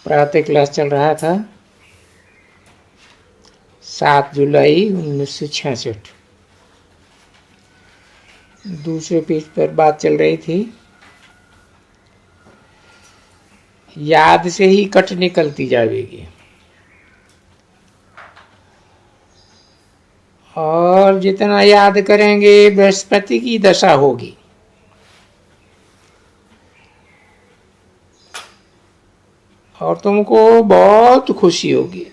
प्रातः क्लास चल रहा था 7 जुलाई 1966। दूसरे पेज पर बात चल रही थी, याद से ही कट निकलती जाएगी और जितना याद करेंगे बृहस्पति की दशा होगी। और तुमको बहुत खुशी होगी।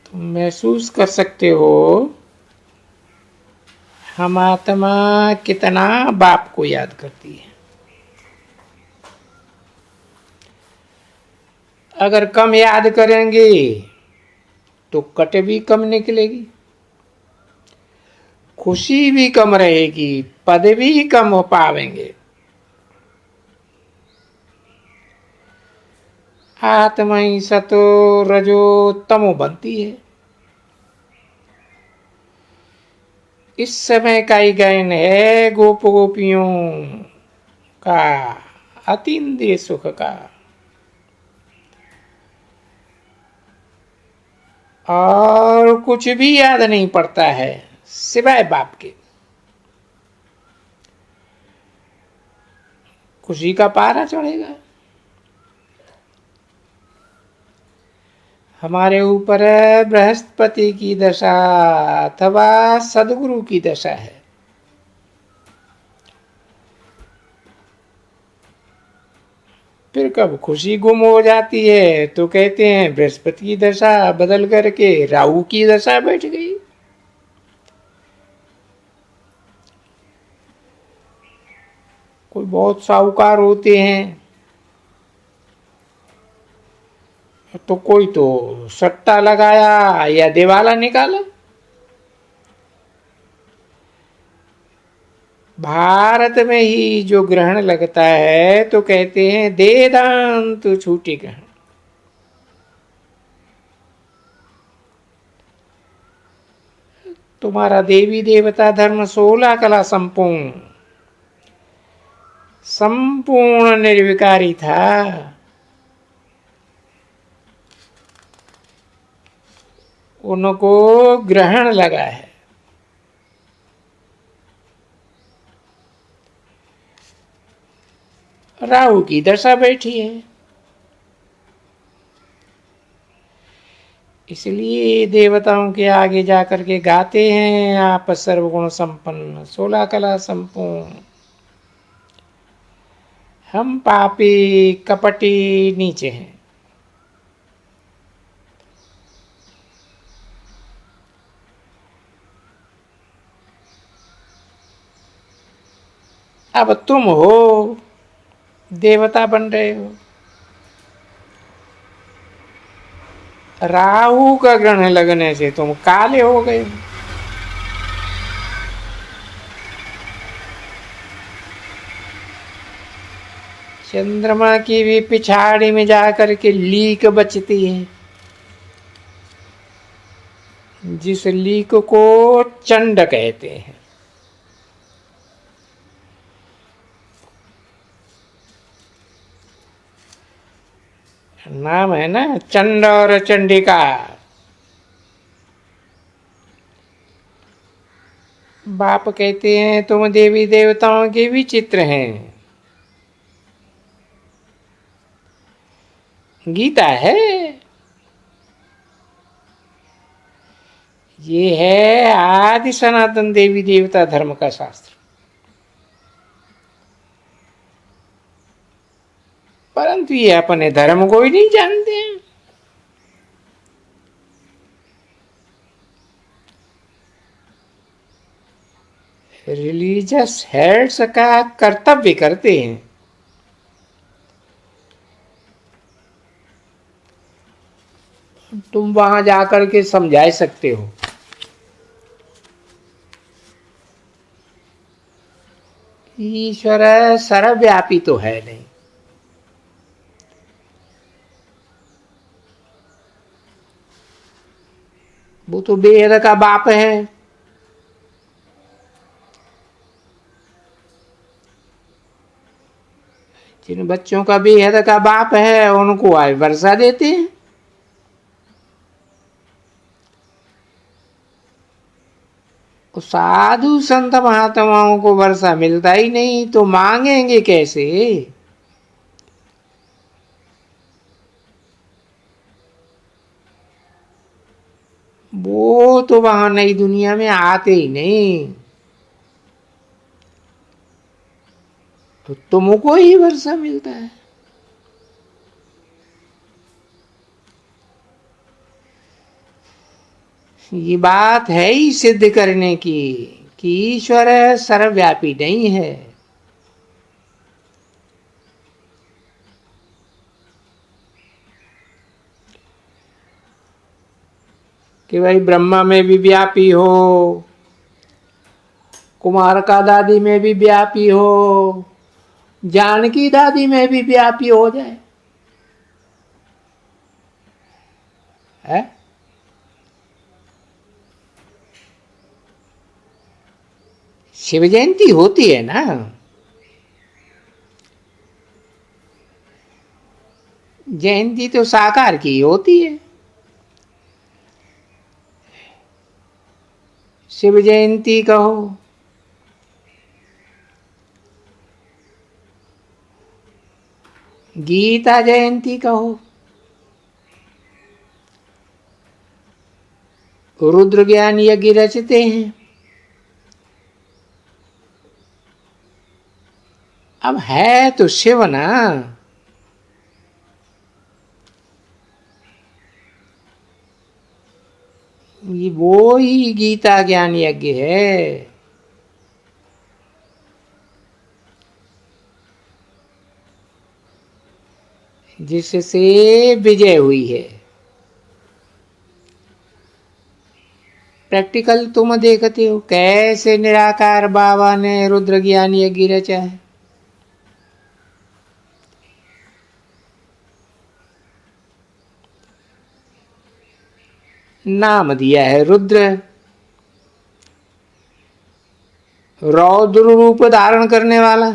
तुम महसूस कर सकते हो हम आत्मा कितना बाप को याद करती है। अगर कम याद करेंगे तो कट भी कम निकलेगी, खुशी भी कम रहेगी, पद भी कम हो पावेंगे। आत्मा ही सतो रजो तमो बनती है। इस समय का ही गायन है गोप गोपियों का, अतीन्द्रिय सुख का। और कुछ भी याद नहीं पड़ता है सिवाय बाप के। खुशी का पारा चढ़ेगा। हमारे ऊपर बृहस्पति की दशा अथवा सदगुरु की दशा है। फिर कब खुशी गुम हो जाती है तो कहते हैं बृहस्पति की दशा बदल करके राहु की दशा बैठ गई। कोई बहुत साहूकार होते हैं तो कोई तो सट्टा लगाया या दिवाला निकाला। भारत में ही जो ग्रहण लगता है तो कहते हैं देदांत छूटी ग्रहण। तुम्हारा देवी देवता धर्म 16 कला संपूर्ण संपूर्ण निर्विकारी था। उनको ग्रहण लगा है। राहु की दशा बैठी है। इसलिए देवताओं के आगे जाकर के गाते हैं आप सर्वगुण संपन्न 16 कला संपूर्ण, हम पापी कपटी नीचे हैं। अब तुम हो देवता बन रहे हो। राहु का ग्रहण लगने से तुम काले हो गए। चंद्रमा की भी पिछाड़ी में जाकर के लीक बचती है, जिस लीक को चंड कहते हैं। नाम है ना चंड और चंडिका। बाप कहते हैं तुम देवी देवताओं के भी चित्र हैं। गीता है, ये है आदि सनातन देवी देवता धर्म का शास्त्र। परंतु ये अपने धर्म को ही नहीं जानते हैं। रिलीजियस हेड्स का कर्तव्य करते हैं। तुम वहां जाकर के समझा सकते हो। ईश्वर सर्वव्यापी तो है नहीं। वो तो वेद का बाप है। जिन बच्चों का बेहद का बाप है उनको आज वर्षा देते हैं। साधु संत महात्माओं को वर्षा मिलता ही नहीं तो मांगेंगे कैसे? वो तो वहां नई दुनिया में आते ही नहीं, तो तुमको ही वर्षा मिलता है। ये बात है ही सिद्ध करने की कि ईश्वर सर्वव्यापी नहीं है। कि भाई ब्रह्मा में भी व्यापी हो, कुमार का दादी में भी व्यापी हो, जानकी दादी में भी व्यापी हो जाए है? शिव जयंती होती है ना, जयंती तो साकार की होती है। शिव जयंती कहो, गीता जयंती कहो, रुद्र ज्ञान यज्ञ रचते हैं। अब है तो शिव ना, ये वो ही गीता ज्ञान यज्ञ है। जिससे विजय हुई है। प्रैक्टिकल तुम देखते हो कैसे निराकार बाबा ने रुद्र ज्ञान यज्ञ रचा है। नाम दिया है रुद्र, रौद्र रूप धारण करने वाला।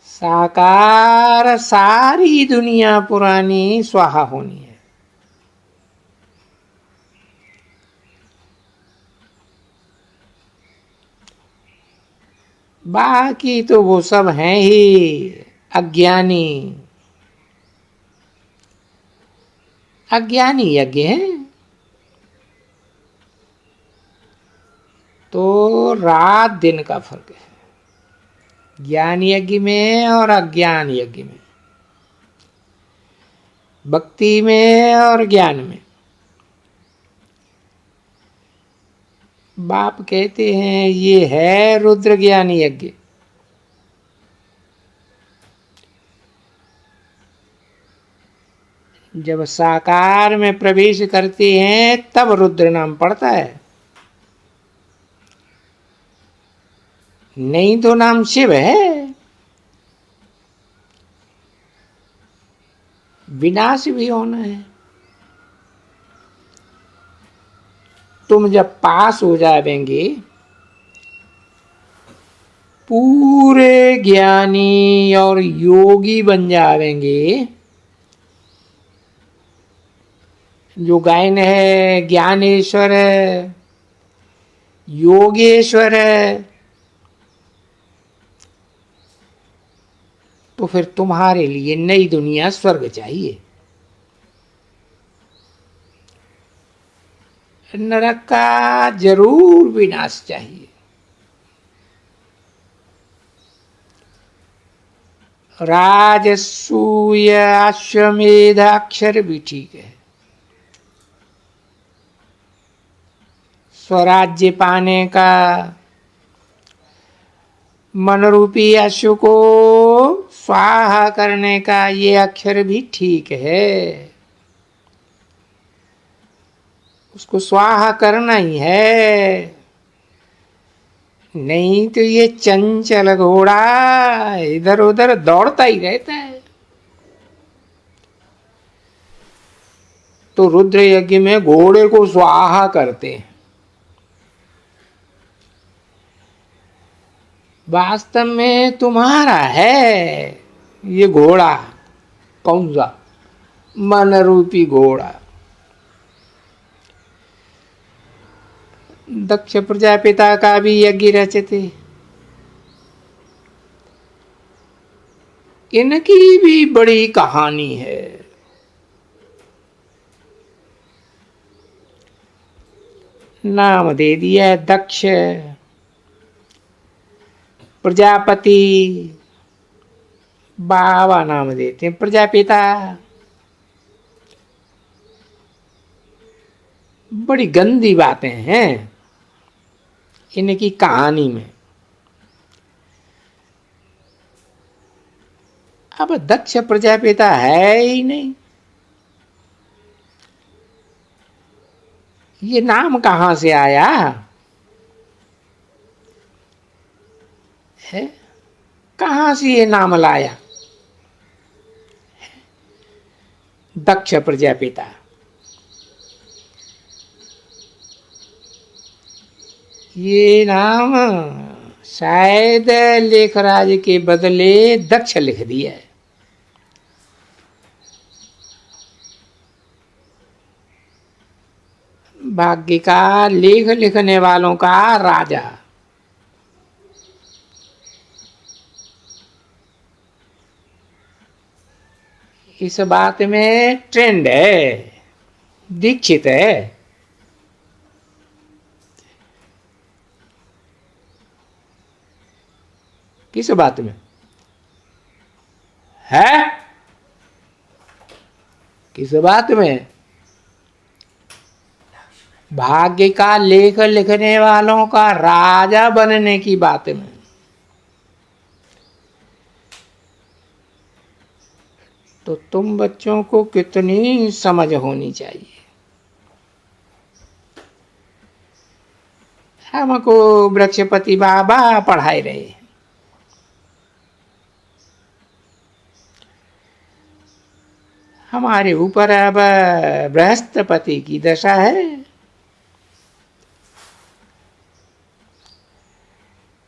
साकार सारी दुनिया पुरानी स्वाहा होनी है। बाकी तो वो सब हैं ही अज्ञानी, अज्ञानी यज्ञ है। तो रात दिन का फर्क है ज्ञान यज्ञ में और अज्ञान यज्ञ में, भक्ति में और ज्ञान में। बाप कहते हैं ये है रुद्र ज्ञान यज्ञ। जब साकार में प्रवेश करते हैं तब रुद्र नाम पड़ता है, नहीं तो नाम शिव है। विनाश भी होना है। तुम जब पास हो जाएंगे, पूरे ज्ञानी और योगी बन जाएंगे। जो गायन है ज्ञानेश्वर है, योगेश्वर है, तो फिर तुम्हारे लिए नई दुनिया स्वर्ग चाहिए, नरक का जरूर विनाश चाहिए। राजसूय अश्वमेध अक्षर भी ठीक है। स्वराज्य पाने का मनरूपी अश्व को स्वाहा करने का ये अक्षर भी ठीक है। उसको स्वाहा करना ही है, नहीं तो ये चंचल घोड़ा इधर उधर दौड़ता ही रहता है। तो रुद्र यज्ञ में घोड़े को स्वाहा करते हैं। वास्तव में तुम्हारा है ये घोड़ा। कौन सा? मन रूपी घोड़ा। दक्ष प्रजापिता का भी यज्ञ रचते, इनकी भी बड़ी कहानी है। नाम दे दिया दक्ष प्रजापति, बाबा नाम देते हैं प्रजापिता। बड़ी गंदी बातें हैं इनकी कहानी में। अब दक्ष प्रजापिता है ही नहीं, ये नाम कहां से आया है? कहां से ये नाम लाया? दक्ष प्रजापिता। ये नाम शायद लेखराज के बदले दक्ष लिख दिया है। भाग्य का लेख लिखने वालों का राजा। इस बात में ट्रेंड है, दीक्षित है। किस बात में है? किस बात में? भाग्य का लेख लिखने वालों का राजा बनने की बात में। तो तुम बच्चों को कितनी समझ होनी चाहिए। हमको वृक्षपति बाबा पढ़ाए रहे। हमारे ऊपर अब बृहस्पति की दशा है।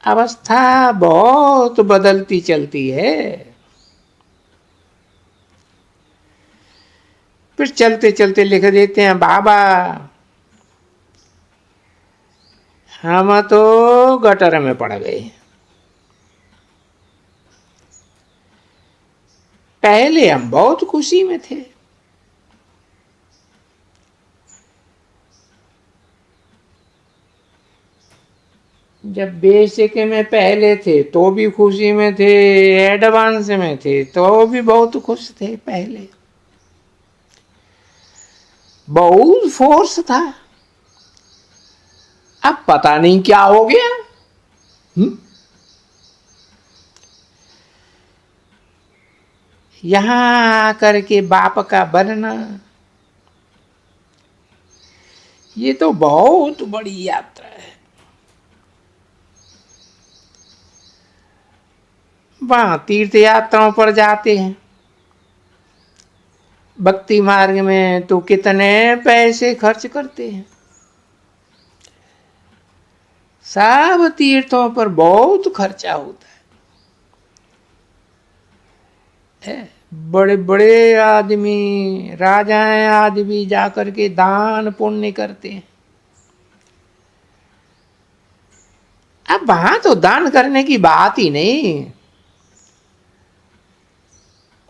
अवस्था बहुत बदलती चलती है। फिर चलते चलते लिख देते हैं बाबा हम तो गटर में पड़ गए। पहले हम बहुत खुशी में थे। जब बेसिक में पहले थे तो भी खुशी में थे, एडवांस में थे तो भी बहुत खुश थे। पहले बहुत फोर्स था, अब पता नहीं क्या हो गया। यहां आकर के बाप का बनना, ये तो बहुत बड़ी यात्रा है। वहां तीर्थ यात्राओं पर जाते हैं, भक्ति मार्ग में तो कितने पैसे खर्च करते हैं। सब तीर्थों पर बहुत खर्चा होता है। बड़े बड़े आदमी, राजाएं आदि भी जाकर के दान पुण्य करते हैं। अब वहां तो दान करने की बात ही नहीं,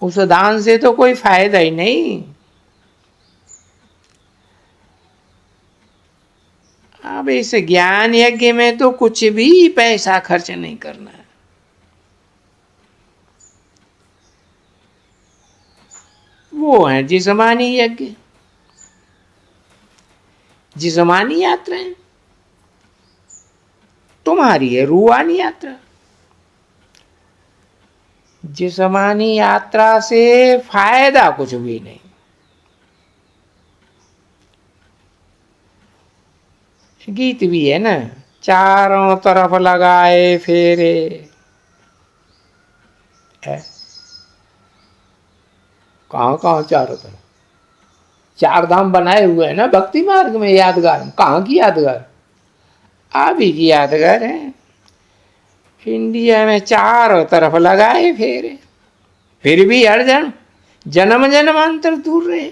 उस दान से तो कोई फायदा ही नहीं। अब इस ज्ञान यज्ञ में तो कुछ भी पैसा खर्च नहीं करना है। वो है जिस्मानी यज्ञ, जिस्मानी यात्राएं। तुम्हारी है रूहानी यात्रा। जिस्मानी यात्रा से फायदा कुछ भी नहीं। गीत भी है ना, चारों तरफ लगाए फेरे। कहां कहां चारों तरफ? चार धाम बनाए हुए हैं ना भक्ति मार्ग में यादगार। कहां की यादगार? आप ही की यादगार है। इंडिया में चारों तरफ लगाए फेरे, फिर भी हर जन जन्म जन्मांतर दूर रहे।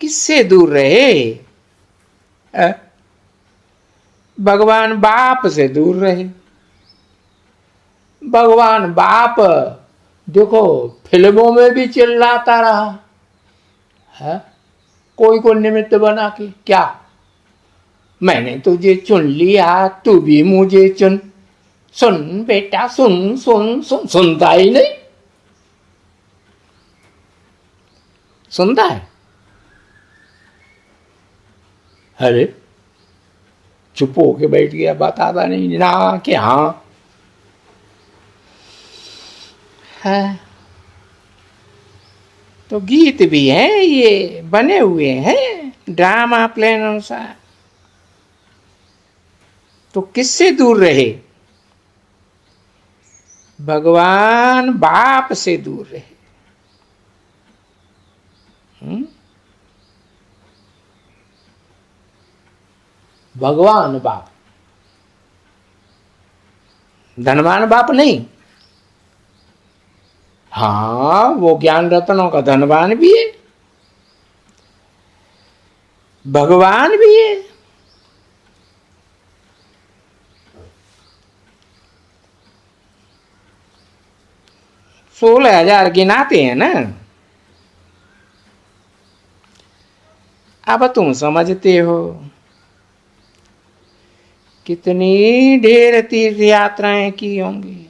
किससे दूर रहे? भगवान बाप से दूर रहे। भगवान बाप देखो फिल्मों में भी चिल्लाता रहा है, कोई को निमित्त बना के, क्या मैंने तुझे चुन लिया, तू भी मुझे चुन, सुन बेटा सुन सुन सुन, सुनता ही नहीं, सुनता है? अरे चुप होके बैठ गया, बताता नहीं ना कि हाँ है। तो गीत भी हैं, ये बने हुए हैं ड्रामा प्लेन अनुसार। तो किससे दूर रहे? भगवान बाप से दूर रहे। भगवान बाप, धनवान बाप नहीं। हाँ, वो ज्ञान रत्नों का धनवान भी है, भगवान भी है। सोलह 16,000 गिनाते हैं ना। अब तुम समझते हो कितनी ढेर तीर्थ यात्राएं की होंगी।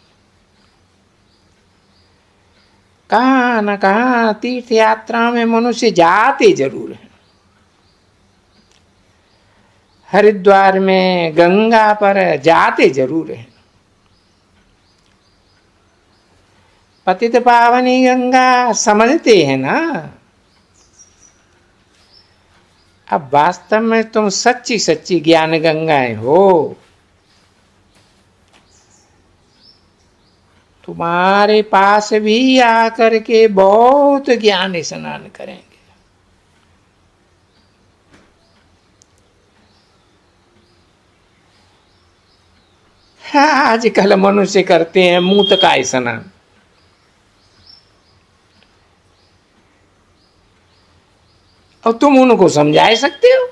कहां न कहां तीर्थ यात्रा में मनुष्य जाते जरूर है। हरिद्वार में गंगा पर जाते जरूर है। पतित पावनी गंगा समझते हैं ना। अब वास्तव में तुम सच्ची सच्ची ज्ञान गंगाएं हो। तुम्हारे पास भी आकर के बहुत ज्ञान स्नान करेंगे। हाँ, आजकल मनुष्य करते हैं मूत का स्नान। और तुम उनको समझा सकते हो?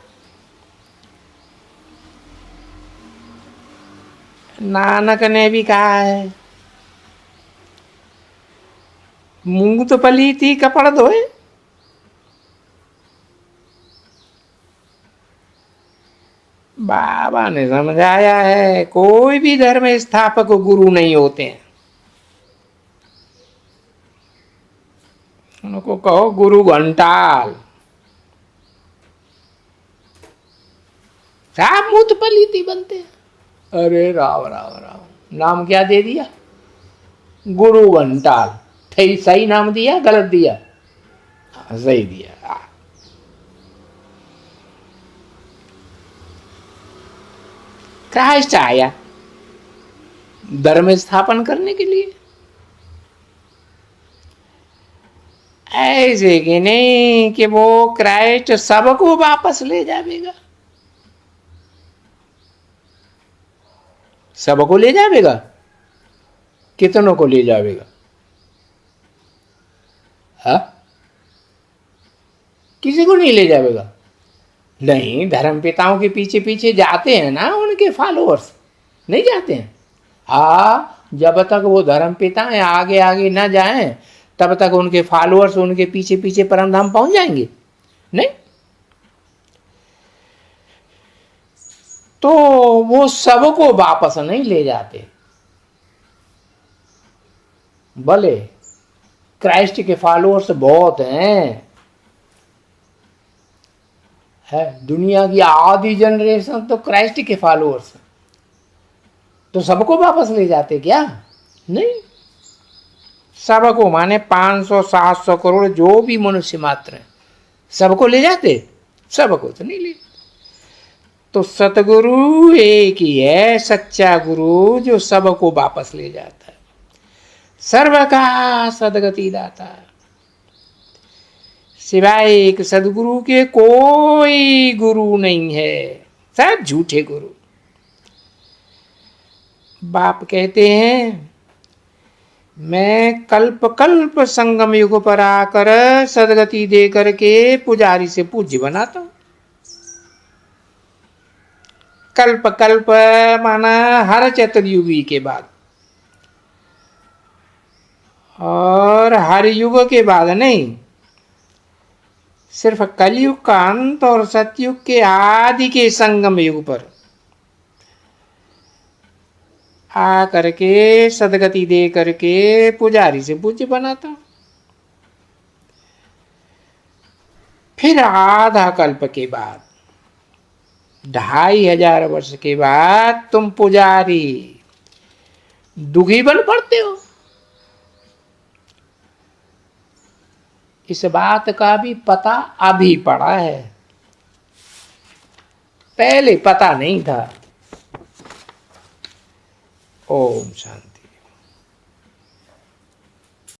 नानक ने भी कहा है, मूंग तो पली थी कपड़ धोए। बाबा ने समझाया है, कोई भी धर्म स्थापक गुरु नहीं होते हैं। उनको कहो गुरु घंटाल। साहब मूत पलीती बनते हैं। अरे राव राव राव, नाम क्या दे दिया? गुरु घंटाल। सही नाम दिया गलत दिया? सही दिया। क्राइस्ट आया धर्म स्थापन करने के लिए, ऐसे कि नहीं कि वो क्राइस्ट सबको वापस ले जाएगा। सबको ले जाएगा? कितनों को ले जाएगा? हाँ, किसी को नहीं ले जाएगा। नहीं, धर्म पिताओं के पीछे पीछे जाते हैं ना उनके फॉलोअर्स, नहीं जाते हैं? हाँ, जब तक वो धर्म पिता है आगे आगे ना जाएं तब तक उनके फॉलोअर्स उनके पीछे पीछे परम धाम पहुंच जाएंगे? नहीं। तो वो सबको वापस नहीं ले जाते। भले क्राइस्ट के फॉलोअर्स बहुत हैं, है दुनिया की आधी जनरेशन तो क्राइस्ट के फॉलोअर्स, तो सबको वापस ले जाते क्या? नहीं। सबको माने 500-700 करोड़ जो भी मनुष्य मात्र है, सबको ले जाते? सबको तो नहीं ले। तो सतगुरु एक ही है, सच्चा गुरु जो सबको वापस ले जाता है, सर्व का सदगति दाता। सिवाय एक सदगुरु के कोई गुरु नहीं है, सब झूठे गुरु। बाप कहते हैं मैं कल्प कल्प संगम युग पर आकर सदगति दे करके पुजारी से पूज्य बनाता हूं। कल्प कल्प माना हर चतुर्युगी के बाद, और हर युग के बाद नहीं, सिर्फ कलयुग का अंत और सतयुग के आदि के संगम युग पर आ करके सदगति दे करके पुजारी से पूज्य बनाता हूं। फिर आधा कल्प के बाद 2500 वर्ष के बाद तुम पुजारी दुखी बन पड़ते हो। इस बात का भी पता अभी पड़ा है, पहले पता नहीं था। ओम शांति।